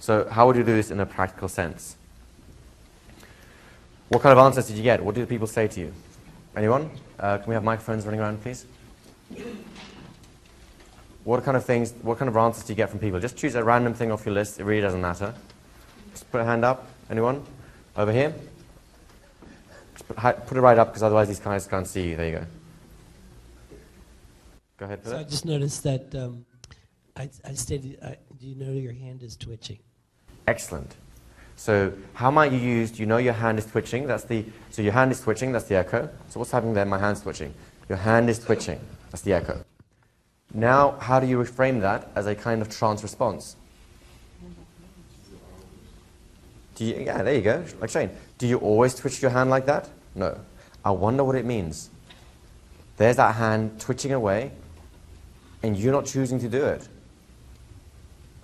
So how would you do this in a practical sense? What kind of answers did you get? What did people say to you? Anyone? Can we have microphones running around, please? What kind of answers do you get from people? Just choose a random thing off your list. It really doesn't matter. Just put a hand up. Anyone? Over here? Just put it right up, because otherwise these guys can't see you. There you go. Go ahead, Philip. So I just noticed that I stated, do you know your hand is twitching? Excellent. So how might you use, do you know your hand is twitching? So your hand is twitching, that's the echo. So what's happening there? My hand's twitching. Your hand is twitching, that's the echo. Now, how do you reframe that as a kind of trance response? Yeah, there you go, like Shane. Do you always twitch your hand like that? No. I wonder what it means. There's that hand twitching away, and you're not choosing to do it.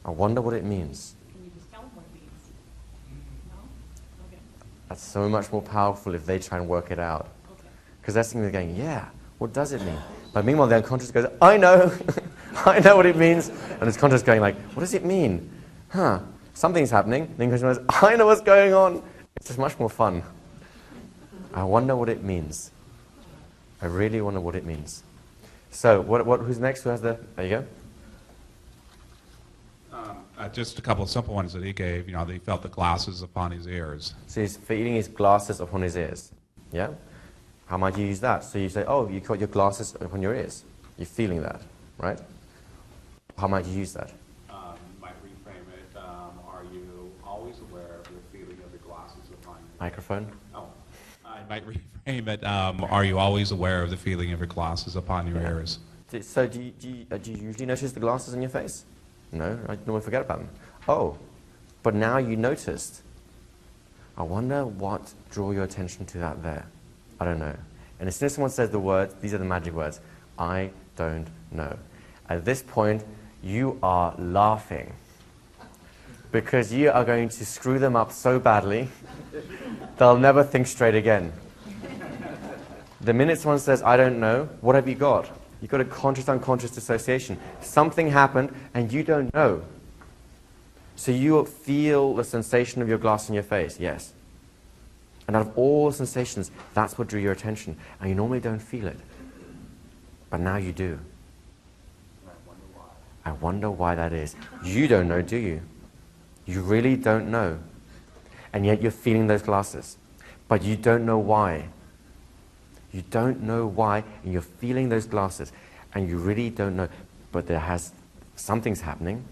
I wonder what it means. Can you just tell them what it means? No? Okay. That's so much more powerful if they try and work it out. Because they're sitting there going, yeah, what does it mean? But meanwhile, the unconscious goes, I know, I know what it means. And it's conscious going like, what does it mean? Something's happening. The unconscious goes, I know what's going on. It's just much more fun. I wonder what it means. I really wonder what it means. So, who's next? Who has there you go. Just a couple of simple ones that he gave. You know, he felt the glasses upon his ears. So he's feeling his glasses upon his ears. Yeah? How might you use that? So you say, oh, you got your glasses upon your ears. You're feeling that, right? How might you use that? You might reframe it. Are you always aware of the feeling of the glasses upon your ears? Microphone? Oh. I might reframe it. Are you always aware of the feeling of your glasses upon your ears? So do you usually notice the glasses on your face? No, I normally forget about them. Oh, but now you noticed. I wonder what drew your attention to that there. I don't know. And as soon as someone says the words, these are the magic words, I don't know. At this point, you are laughing. Because you are going to screw them up so badly, they'll never think straight again. The minute someone says, I don't know, what have you got? You've got a conscious-unconscious dissociation. Something happened, and you don't know. So you feel the sensation of your glass in your face, yes. And out of all the sensations, that's what drew your attention. And you normally don't feel it. But now you do. I wonder why that is. You don't know, do you? You really don't know. And yet you're feeling those glasses. But you don't know why. You don't know why, and you're feeling those glasses, and you really don't know. But something's happening.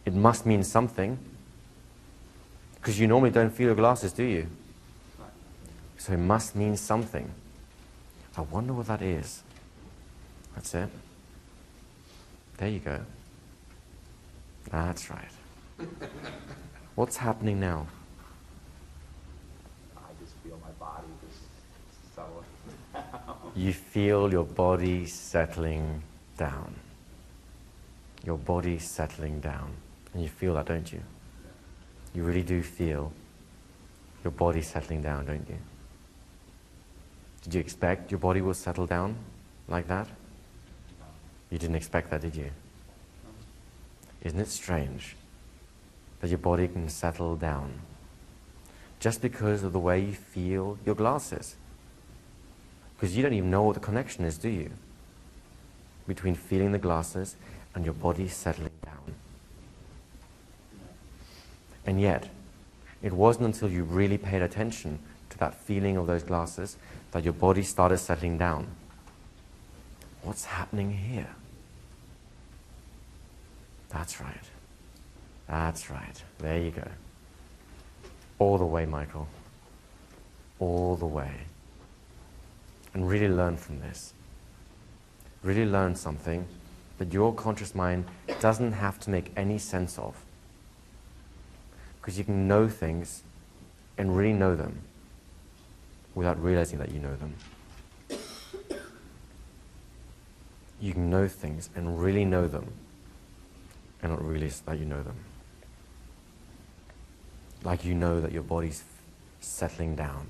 It must mean something. Because you normally don't feel your glasses, do you? So it must mean something. I wonder what that is. That's it. There you go. That's right. What's happening now? I just feel my body just settling down. You feel your body settling down. Your body settling down. And you feel that, don't you? You really do feel your body settling down, don't you? Did you expect your body will settle down like that? You didn't expect that, did you? Isn't it strange that your body can settle down just because of the way you feel your glasses? Because you don't even know what the connection is, do you? Between feeling the glasses and your body settling down. And yet, it wasn't until you really paid attention to that feeling of those glasses that your body started settling down. What's happening here? That's right. That's right. There you go. All the way, Michael. All the way. And really learn from this. Really learn something that your conscious mind doesn't have to make any sense of. Because you can know things and really know them without realizing that you know them. You can know things and really know them and not realize that you know them. Like you know that your body's settling down.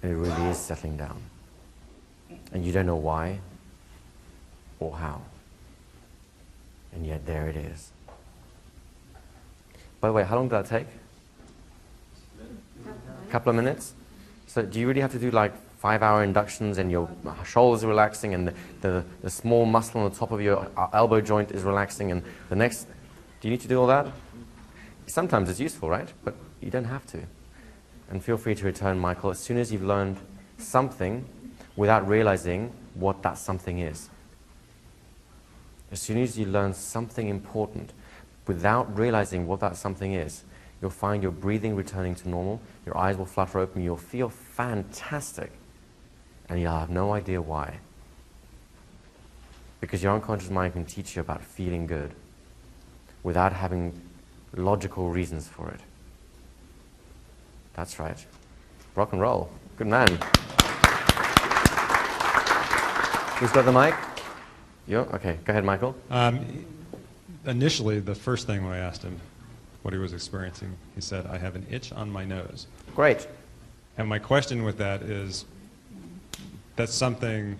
And it really is settling down. And you don't know why or how. And yet there it is. By the way, how long did that take? A couple of minutes? So do you really have to do like 5-hour inductions and your shoulders are relaxing and the small muscle on the top of your elbow joint is relaxing and the next... Do you need to do all that? Sometimes it's useful, right? But you don't have to. And feel free to return, Michael, as soon as you've learned something without realizing what that something is. As soon as you learn something important without realizing what that something is, you'll find your breathing returning to normal, your eyes will flutter open, you'll feel fantastic, and you'll have no idea why. Because your unconscious mind can teach you about feeling good without having logical reasons for it. That's right. Rock and roll. Good man. Who's got the mic? You? Okay, go ahead, Michael. Initially, the first thing when I asked him what he was experiencing, he said, I have an itch on my nose. Great. And my question with that is, that's something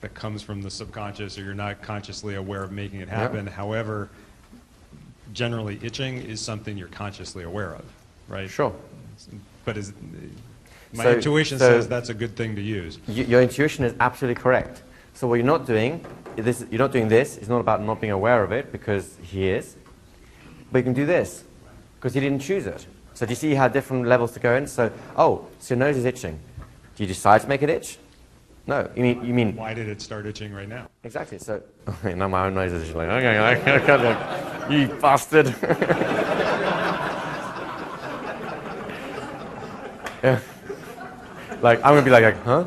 that comes from the subconscious, or you're not consciously aware of making it happen. Yep. However, generally itching is something you're consciously aware of, right? Sure. But my intuition says that's a good thing to use. Your intuition is absolutely correct. So what you're not doing, you're not doing this. It's not about not being aware of it, because he is. But you can do this, because he didn't choose it. So do you see how different levels to go in? So, so your nose is itching. Do you decide to make it itch? No. You mean... Why did it start itching right now? Exactly. So, now my own nose is itching. Like, okay, you bastard. Yeah. Like, I'm going to be like, huh?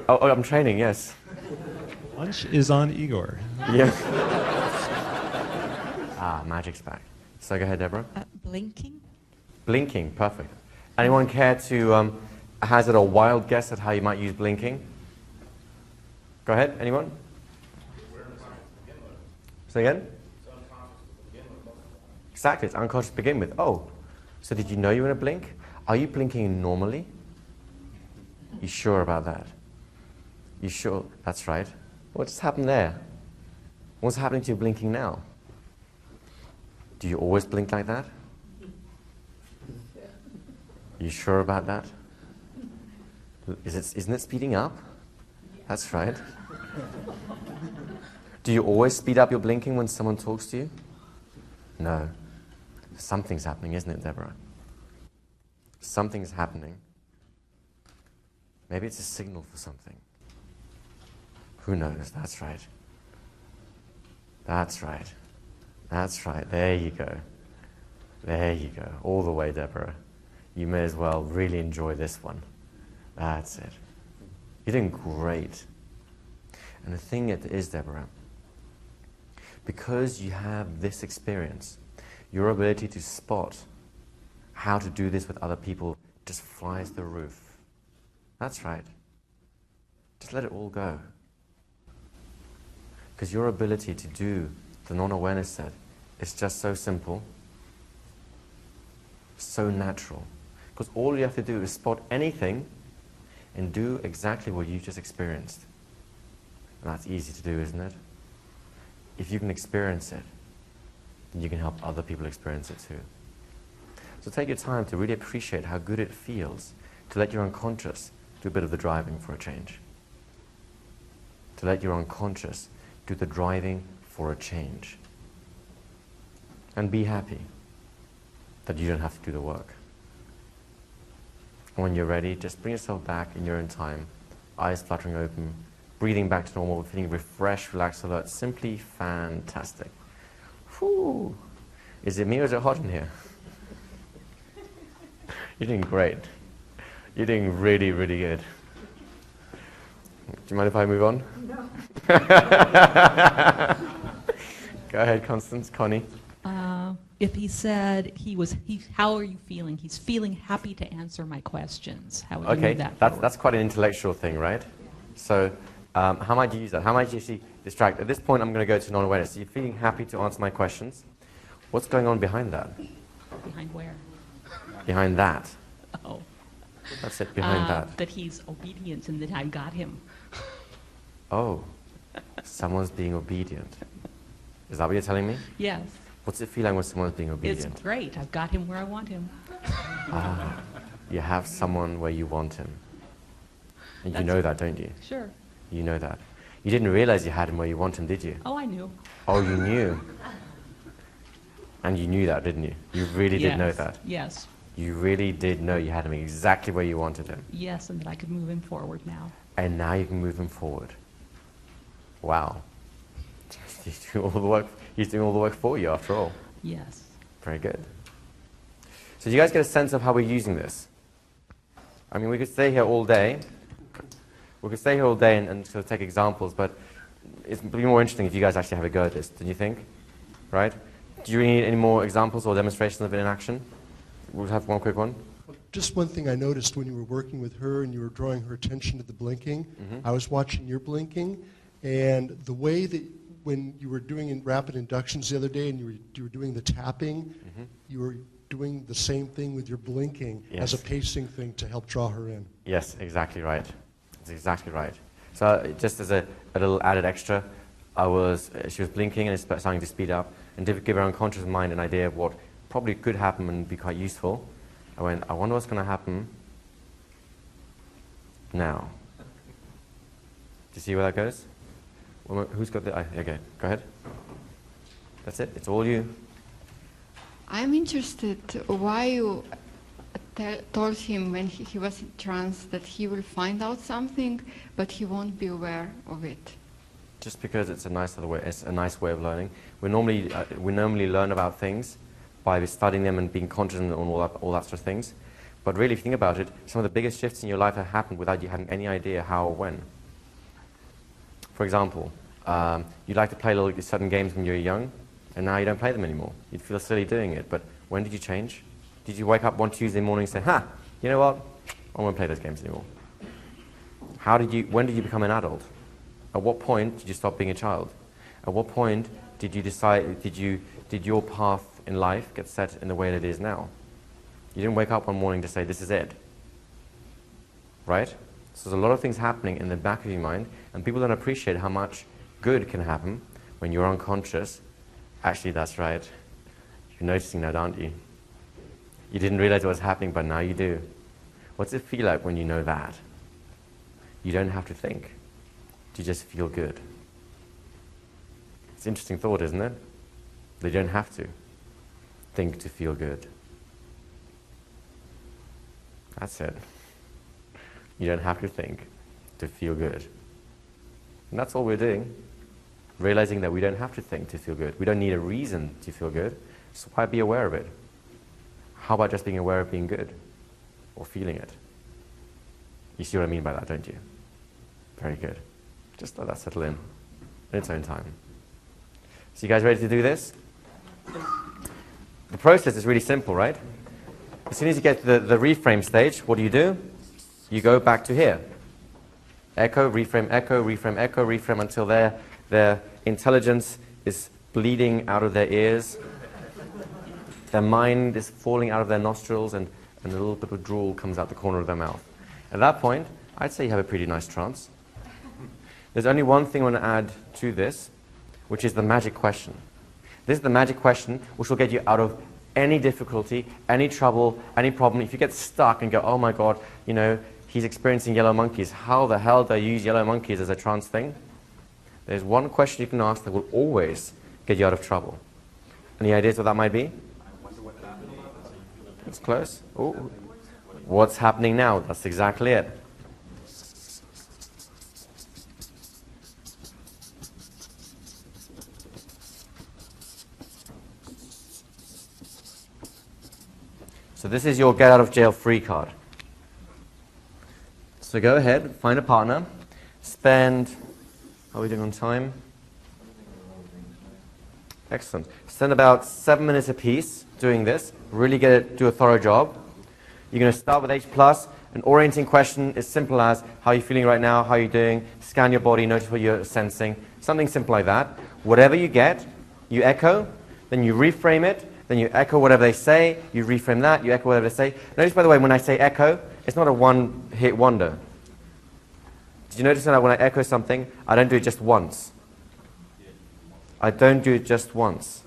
Oh, I'm training, yes. Lunch is on Igor. Yeah. Magic's back. So go ahead, Deborah. Blinking? Blinking, perfect. Anyone care to hazard a wild guess at how you might use blinking? Go ahead, anyone? Say again? Exactly, it's unconscious to begin with. Oh, so did you know you were going to blink? Are you blinking normally? You sure about that? You sure? That's right. What just happened there? What's happening to you blinking now? Do you always blink like that? You sure about that? Isn't it speeding up? That's right. Do you always speed up your blinking when someone talks to you? No. Something's happening, isn't it, Deborah? Something's happening. Maybe it's a signal for something. Who knows? That's right. That's right. That's right. There you go. There you go. All the way, Deborah. You may as well really enjoy this one. That's it. You're doing great. And the thing is, Deborah, because you have this experience, your ability to spot how to do this with other people just flies through the roof. That's right. Just let it all go. Because your ability to do the non-awareness set is just so simple, so natural. Because all you have to do is spot anything and do exactly what you just experienced. And that's easy to do, isn't it? If you can experience it, then you can help other people experience it too. So take your time to really appreciate how good it feels to let your unconscious do a bit of the driving for a change. To let your unconscious do the driving for a change. And be happy that you don't have to do the work. When you're ready, just bring yourself back in your own time, eyes fluttering open, breathing back to normal, feeling refreshed, relaxed, alert, simply fantastic. Whew. Is it me or is it hot in here? You're doing great. You're doing really, really good. Do you mind if I move on? No. Go ahead, Constance. Connie. If he said how are you feeling? He's feeling happy to answer my questions. How would you move that forward? That's quite an intellectual thing, right? So how might you use that? How might you see distract? At this point, I'm going to go to non-awareness. So you're feeling happy to answer my questions. What's going on behind that? Behind where? Behind that. Oh. That's it, behind that. That he's obedient and that I got him. Oh, someone's being obedient. Is that what you're telling me? Yes. What's it feel like when someone's being obedient? It's great. I've got him where I want him. You have someone where you want him. And you That's know it. that, don't you? Sure. You know that. You didn't realize you had him where you want him, did you? Oh, I knew. Oh, you knew. And you knew that, didn't you? You really did know Yes. that. Yes. You really did know you had him exactly where you wanted him. Yes, and that I could move him forward now. And now you can move him forward. Wow. He's doing all the work. He's doing all the work for you, after all. Yes. Very good. So do you guys get a sense of how we're using this? I mean, we could stay here all day. We could stay here all day and sort of take examples, but it's be more interesting if you guys actually have a go at this, don't you think? Right? Do you need any more examples or demonstrations of it in action? We'll have one quick one. Just one thing I noticed when you were working with her and you were drawing her attention to the blinking, I was watching your blinking, and the way that when you were doing rapid inductions the other day and you were doing the tapping, you were doing the same thing with your blinking as a pacing thing to help draw her in. Yes, exactly right. That's exactly right. So just as a little added extra, she was blinking and it's starting to speed up, and to give her unconscious mind an idea of what probably could happen and be quite useful, I went, I wonder what's going to happen now. Do you see where that goes? Well, who's got the... Okay, go ahead. That's it. It's all you. I'm interested why you told him when he was in trance that he will find out something, but he won't be aware of it. Just because it's a nice way of learning. We normally learn about things by studying them and being conscious and all that sort of things. But really, if you think about it, some of the biggest shifts in your life have happened without you having any idea how or when. For example, you like to play certain games when you were young, and now you don't play them anymore. You'd feel silly doing it, but when did you change? Did you wake up one Tuesday morning and say, you know what, I won't play those games anymore? When did you become an adult? At what point did you stop being a child? At what point did you decide, did your path in life get set in the way that it is now? You didn't wake up one morning to say, this is it. Right? So there's a lot of things happening in the back of your mind, and people don't appreciate how much good can happen when you're unconscious. Actually, that's right. You're noticing that, aren't you? You didn't realize what was happening, but now you do. What's it feel like when you know that? You don't have to think. You just feel good. It's an interesting thought, isn't it? They don't have to think to feel good. That's it. You don't have to think to feel good. And that's all we're doing. Realizing that we don't have to think to feel good. We don't need a reason to feel good. So why be aware of it? How about just being aware of being good? Or feeling it? You see what I mean by that, don't you? Very good. Just let that settle in its own time. So you guys ready to do this? The process is really simple, right? As soon as you get to the reframe stage, what do? You go back to here. Echo, reframe, echo, reframe, echo, reframe, until their intelligence is bleeding out of their ears. Their mind is falling out of their nostrils, and a little bit of drool comes out the corner of their mouth. At that point, I'd say you have a pretty nice trance. There's only one thing I want to add to this, which is the magic question. This is the magic question which will get you out of any difficulty, any trouble, any problem. If you get stuck and go, oh my God, he's experiencing yellow monkeys. How the hell do I use yellow monkeys as a trance thing? There's one question you can ask that will always get you out of trouble. Any ideas what that might be? It's close. Ooh. What's happening now? That's exactly it. So this is your get out of jail free card. So go ahead, find a partner, how are we doing on time? Excellent. Spend about 7 minutes apiece doing this. Really do a thorough job. You're going to start with H+. An orienting question is simple as, how are you feeling right now? How are you doing? Scan your body, notice what you're sensing. Something simple like that. Whatever you get, you echo, then you reframe it, then you echo whatever they say, you reframe that, you echo whatever they say. Notice, by the way, when I say echo, it's not a one-hit wonder. Did you notice that when I echo something, I don't do it just once? I don't do it just once.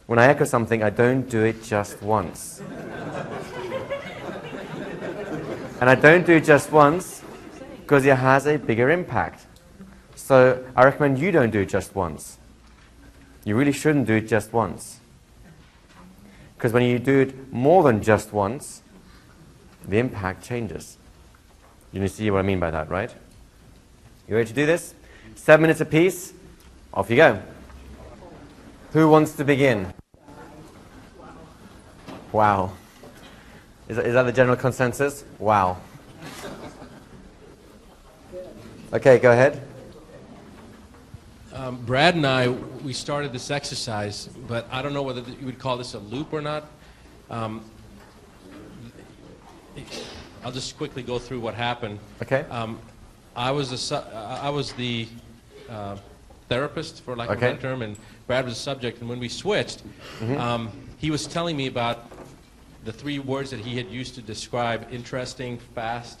When I echo something, I don't do it just once. And I don't do it just once because it has a bigger impact. So I recommend you don't do it just once. You really shouldn't do it just once. Because when you do it more than just once, the impact changes. You see what I mean by that, right? You ready to do this? 7 minutes apiece. Off you go. Who wants to begin? Wow. Is that the general consensus? Wow. Okay, go ahead. Brad and I, we started this exercise, but I don't know whether you would call this a loop or not. I'll just quickly go through what happened. Okay. I was the therapist, for lack of a better term, and Brad was the subject. And when we switched, he was telling me about the 3 words that he had used to describe interesting, fast,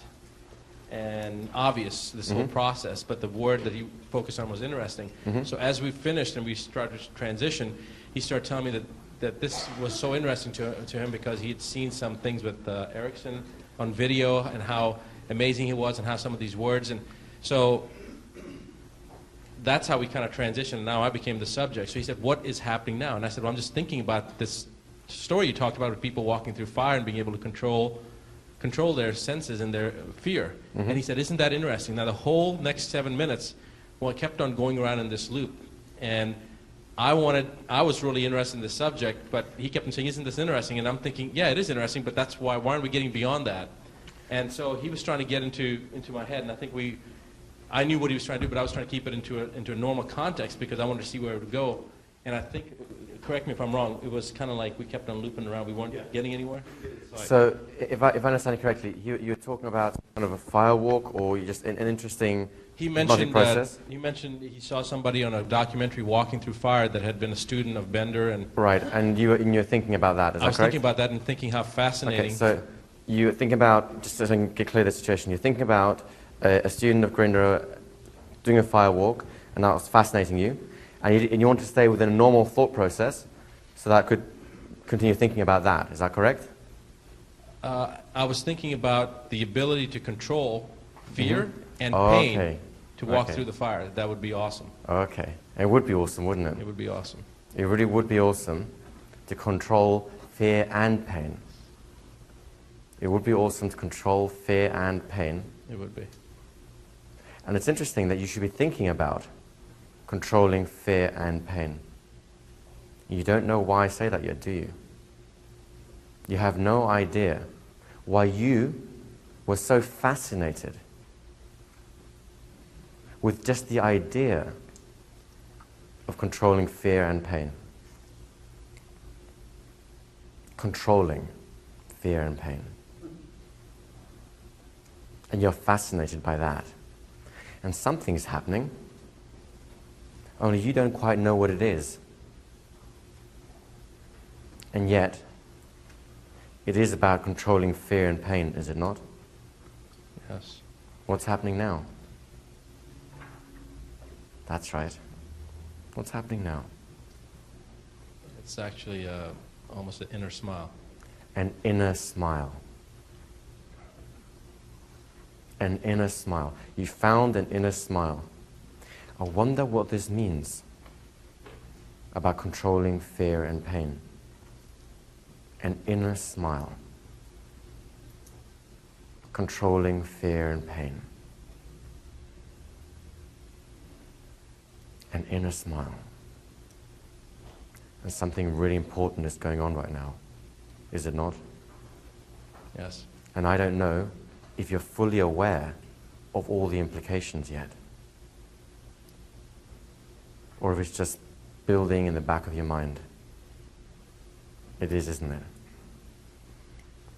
and obvious, this whole process. But the word that he focused on was interesting. So as we finished and we started to transition, he started telling me that this was so interesting to him because he had seen some things with Erickson on video and how amazing he was and how some of these words. And so that's how we kind of transitioned. And now I became the subject. So he said, what is happening now? And I said, well, I'm just thinking about this story you talked about with people walking through fire and being able to control their senses and their fear. And he said, isn't that interesting? Now the whole next 7 minutes, well, it kept on going around in this loop. And I was really interested in the subject, but he kept on saying, isn't this interesting? And I'm thinking, yeah, it is interesting, but that's why aren't we getting beyond that? And so he was trying to get into my head, and I think I knew what he was trying to do, but I was trying to keep it into a normal context because I wanted to see where it would go. And I think, correct me if I'm wrong, it was kind of like we kept on looping around. We weren't getting anywhere. So if I understand correctly, you're talking about kind of a fire walk, or you just an interesting logic process? He mentioned he saw somebody on a documentary walking through fire that had been a student of Bender. And right, and you're thinking about that, is that correct? I was thinking about that and thinking how fascinating. Okay, so you think about, just so I can get clear the situation, you're thinking about a student of Grinder doing a fire walk, and that was fascinating you, and you want to stay within a normal thought process, so that could continue thinking about that. Is that correct? I was thinking about the ability to control fear and pain to walk through the fire. That would be awesome. Okay. It would be awesome, wouldn't it? It would be awesome. It really would be awesome to control fear and pain. It would be awesome to control fear and pain. It would be. And it's interesting that you should be thinking about controlling fear and pain. You don't know why I say that yet, do you? You have no idea why you were so fascinated with just the idea of controlling fear and pain. Controlling fear and pain. And you're fascinated by that. And something's happening, only you don't quite know what it is. And yet, it is about controlling fear and pain, is it not? Yes. What's happening now? That's right. What's happening now? It's actually almost an inner smile. An inner smile. An inner smile. You found an inner smile. I wonder what this means about controlling fear and pain. An inner smile. Controlling fear and pain. An inner smile. And something really important is going on right now. Is it not? Yes. And I don't know if you're fully aware of all the implications yet. Or if it's just building in the back of your mind. It is, isn't it?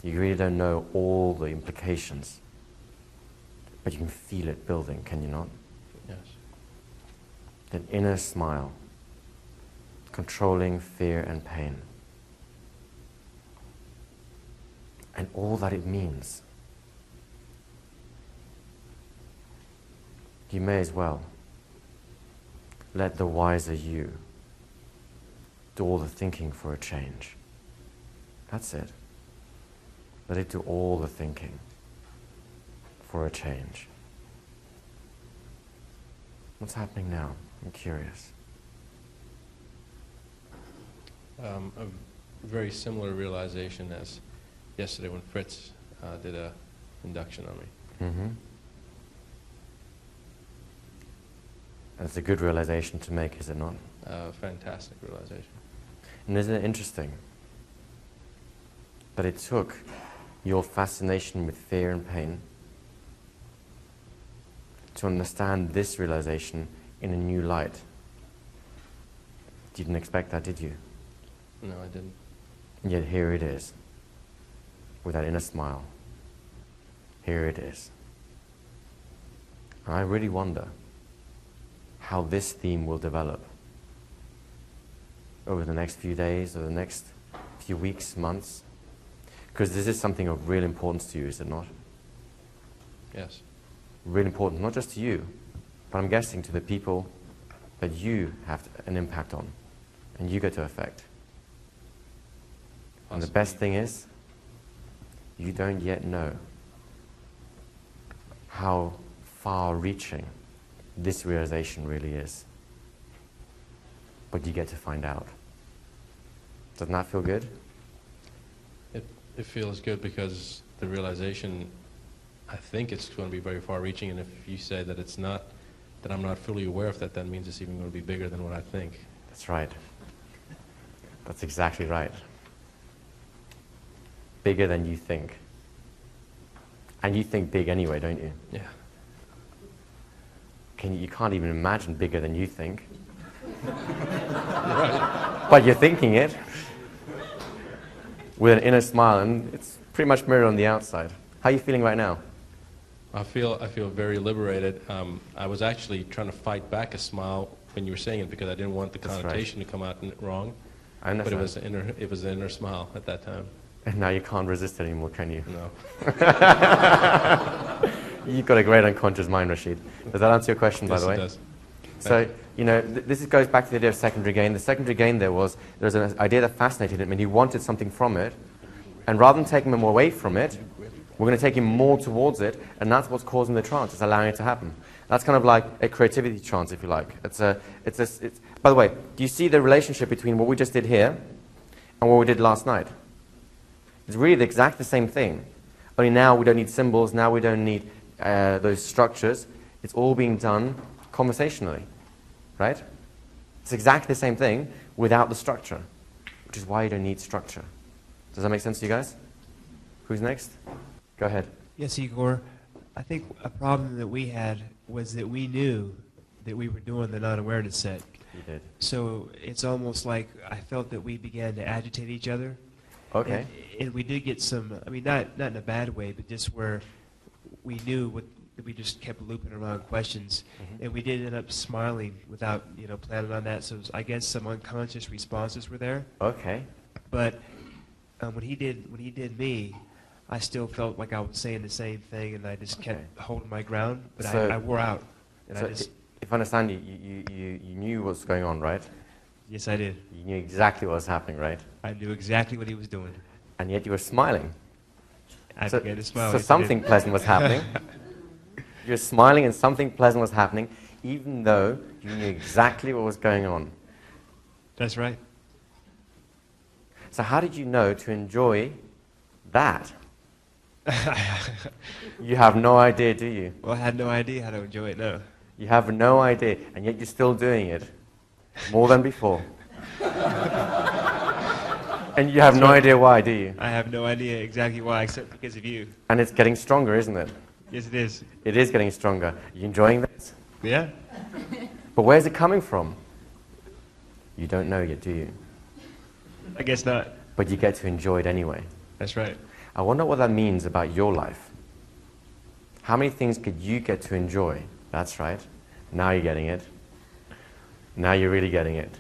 You really don't know all the implications. But you can feel it building, can you not? Yes. An inner smile. Controlling fear and pain. And all that it means. You may as well let the wiser you do all the thinking for a change. That's it. Let it do all the thinking for a change. What's happening now? I'm curious. A very similar realization as yesterday when Fritz did a induction on me. Mm-hmm. That's a good realization to make, is it not? Fantastic realization. And isn't it interesting that it took your fascination with fear and pain to understand this realization in a new light? You didn't expect that, did you? No, I didn't. And yet here it is, with that inner smile. Here it is. And I really wonder how this theme will develop over the next few days or the next few weeks, months. Because this is something of real importance to you, is it not? Yes. Really important, not just to you, but I'm guessing to the people that you have an impact on and you get to affect. And the best thing is, you don't yet know how far-reaching this realization really is. But you get to find out. Doesn't that feel good? It feels good because the realization, I think it's going to be very far-reaching, and if you say that it's not, that I'm not fully aware of that, that means it's even going to be bigger than what I think. That's right. That's exactly right. Bigger than you think. And you think big anyway, don't you? Yeah. You can't even imagine bigger than you think. Right. But you're thinking it with an inner smile, and it's pretty much mirrored on the outside. How are you feeling right now? I feel very liberated. I was actually trying to fight back a smile when you were saying it because I didn't want the connotation to come out wrong. I understand. But it was an inner smile at that time. And now you can't resist it anymore, can you? No. You've got a great unconscious mind, Rashid. Does that answer your question, by the way? Yes, it does. So, you know, this goes back to the idea of secondary gain. The secondary gain there was an idea that fascinated him, and he wanted something from it. And rather than taking him away from it, we're going to take him more towards it, and that's what's causing the trance. It's allowing it to happen. That's kind of like a creativity trance, if you like. By the way, do you see the relationship between what we just did here and what we did last night? It's really exactly the same thing. Only now we don't need symbols, now we don't need those structures. It's all being done conversationally, right? It's exactly the same thing without the structure, which is why you don't need structure. Does that make sense to you guys? Who's next? Go ahead. Yes, Igor. I think a problem that we had was that we knew that we were doing the non-awareness set. You did. So it's almost like I felt that we began to agitate each other. Okay. And we did get some, I mean, not in a bad way, but just where we knew that we just kept looping around questions. Mm-hmm. And we did end up smiling without, planning on that. So I guess some unconscious responses were there. Okay. But when he did me, I still felt like I was saying the same thing, and I just kept holding my ground. But So- I wore out. And So if I understand you knew what was going on, right? Yes, I did. You knew exactly what was happening, right? I knew exactly what he was doing. And yet you were smiling. I began to smile. So yes, I something did. pleasant was happening. You're smiling and something pleasant was happening, even though you knew exactly what was going on. That's right. So how did you know to enjoy that? You have no idea, do you? Well, I had no idea how to enjoy it, no. You have no idea, and yet you're still doing it more than before. And you have no idea why, do you? I have no idea exactly why, except because of you. And it's getting stronger, isn't it? Yes, it is. It is getting stronger. Are you enjoying this? Yeah? But where's it coming from? You don't know yet, do you? I guess not. But you get to enjoy it anyway. That's right. I wonder what that means about your life. How many things could you get to enjoy? That's right. Now you're getting it. Now you're really getting it.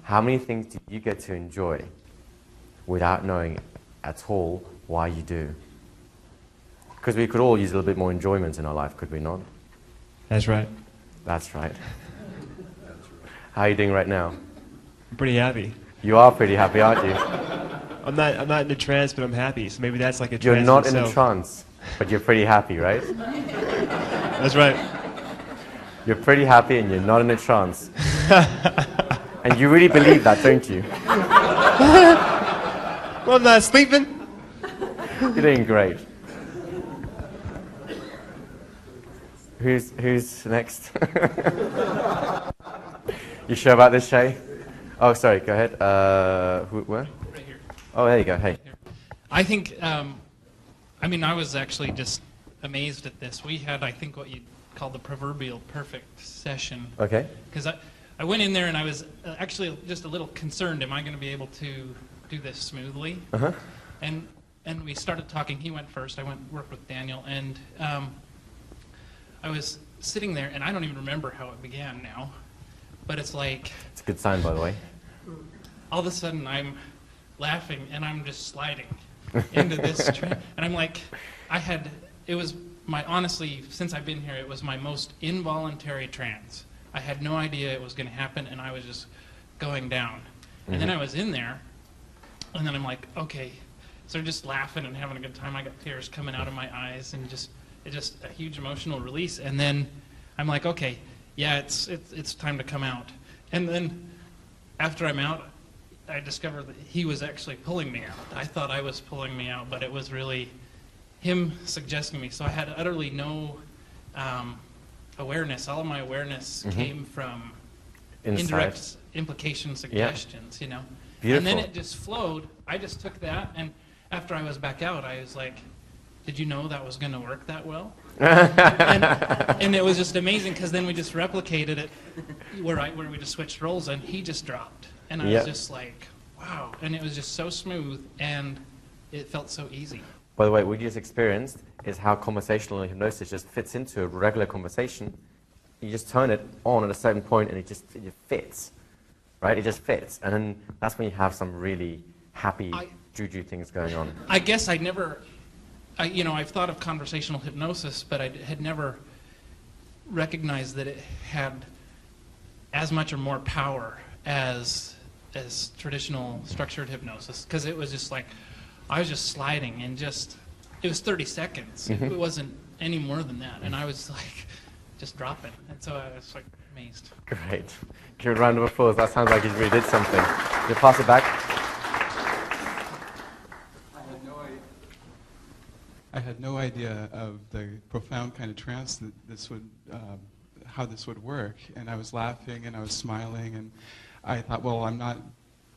How many things do you get to enjoy without knowing at all why you do? Because we could all use a little bit more enjoyment in our life, could we not? That's right. That's right. How are you doing right now? I'm pretty happy. You are pretty happy, aren't you? I'm not in a trance, but I'm happy. So maybe that's like a You're trance not in a itself. trance, but you're pretty happy, right? That's right. You're pretty happy and you're not in a trance. And you really believe that, don't you? Well, I'm not sleeping. You're doing great. Who's next? You sure about this, Shay? Oh, sorry, go ahead. Where? Right here. Oh, there you go, hey. I think, I mean, I was actually just amazed at this. We had, I think, what you'd call the proverbial perfect session. Okay. Because I went in there and I was actually just a little concerned, am I going to be able to do this smoothly? Uh-huh. And we started talking. He went first. I went work with Daniel. And I was sitting there, and I don't even remember how it began now. But it's like... It's a good sign, by the way. All of a sudden, I'm laughing, and I'm just sliding into this and I'm like, it was honestly, since I've been here, it was my most involuntary trance. I had no idea it was going to happen, and I was just going down. And then I was in there, and then I'm like, okay. So just laughing and having a good time. I got tears coming out of my eyes, and it's just a huge emotional release. And then I'm like, okay, yeah, it's time to come out. And then after I'm out, I discovered that he was actually pulling me out. I thought I was pulling me out, but it was really him suggesting me. So I had utterly no awareness. All of my awareness came from indirect implication suggestions, you know. Beautiful. And then it just flowed. I just took that, and after I was back out, I was like, did you know that was going to work that well? and it was just amazing, because then we just replicated it where we just switched roles, and he just dropped. And I was just like, wow. And it was just so smooth, and it felt so easy. By the way, what you just experienced is how conversational hypnosis just fits into a regular conversation. You just turn it on at a certain point, and it just fits, right? It just fits. And then that's when you have some really happy juju things going on. I guess I've thought of conversational hypnosis, but I had never recognized that it had as much or more power as traditional structured hypnosis, because it was just like, I was just sliding, and it was 30 seconds. It wasn't any more than that, and I was like, just dropping, and so I was like amazed. Great. Give a round of applause. That sounds like he really did something. You pass it back. I had no idea of the profound kind of trance that how this would work, and I was laughing and I was smiling, and I thought, well, I'm not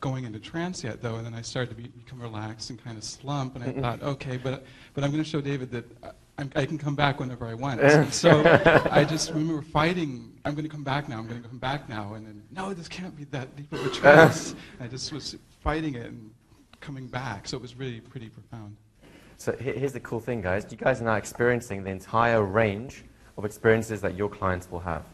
going into trance yet, though, and then I started to become relaxed and kind of slump, and I thought, okay, but I'm going to show David that I can come back whenever I want. So I just remember fighting, I'm going to come back now, and then, no, this can't be that deep of a trance. I just was fighting it and coming back, so it was really pretty profound. So here's the cool thing, guys. You guys are now experiencing the entire range of experiences that your clients will have.